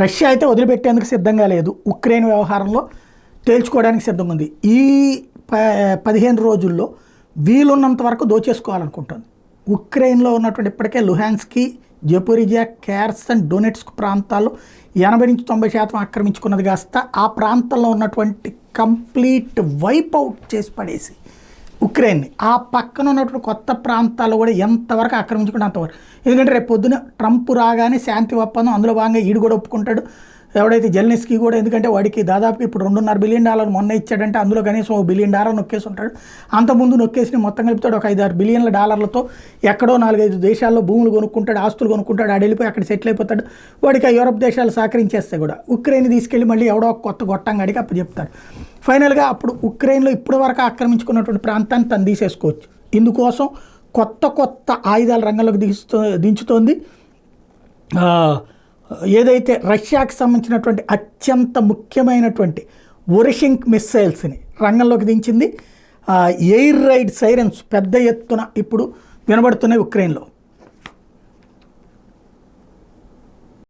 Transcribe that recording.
Russia అయితే వదిలిపెట్టేందుకు సిద్ధంగా లేదు, ఉక్రెయిన్ వ్యవహారంలో తేల్చుకోవడానికి సిద్ధంగా ఉంది. ఈ 15 రోజుల్లో వీలున్నంత వరకు దోచేసుకోవాలనుకుంటుంది. ఉక్రెయిన్లో ఉన్నటువంటి ఇప్పటికే లుహాన్స్కీ, జపోరిజియా, ఖెర్సన్, డొనెట్స్క్ ప్రాంతాల్లో 80-90% ఆక్రమించుకున్నది కాస్త ఆ ప్రాంతంలో ఉన్నటువంటి కంప్లీట్ వైప్ అవుట్ చేసి పడేసి ఉక్రెయిన్ని ఆ పక్కన ఉన్నటువంటి కొత్త ప్రాంతాల్లో కూడా ఎంతవరకు ఆక్రమించుకుంటే అంతవరకు. ఎందుకంటే రేపు పొద్దున ట్రంప్ రాగానే శాంతి ఒప్పందం, అందులో భాగంగా ఈడు కూడా ఒప్పుకుంటాడు, ఎవడైతే జెలెన్స్కీ కూడా. ఎందుకంటే వాడికి దాదాపు ఇప్పుడు $2.5 బిలియన్ మొన్న ఇచ్చాడంటే అందులో కనీసం $1 బిలియన్ నొక్కేసి ఉంటాడు. అంతకుముందు నొక్కేసి మొత్తం కలుపుతాడు ఒక $5-6 బిలియన్ల ఎక్కడో 4-5 దేశాల్లో భూములు కొనుక్కుంటాడు, ఆస్తులు కొనుక్కుంటాడు, ఆడ వెళ్ళిపోయి అక్కడ సెటిల్ అయిపోతాడు. వాడికి ఆ యూరప్ దేశాలు సహకరించేస్తే కూడా ఉక్రెయిన్ తీసుకెళ్ళి మళ్ళీ ఎవడో ఒక కొత్త గొట్టంగాడికి అప్పచెప్తాడు. ఫైనల్గా అప్పుడు ఉక్రెయిన్లో ఇప్పటి వరకు ఆక్రమించుకున్నటువంటి ప్రాంతాన్ని తను తీసేసుకోవచ్చు. ఇందుకోసం కొత్త ఆయుధాల రంగంలోకి దించుతోంది. ఏదైతే రష్యాకి సంబంధించినటువంటి అత్యంత ముఖ్యమైనటువంటి ఒరిషింక్ మిస్సైల్స్ని రంగంలోకి దించింది. ఎయిర్ రైడ్ సైరన్స్ పెద్ద ఎత్తున ఇప్పుడు వినబడుతున్నాయి ఉక్రెయిన్లో.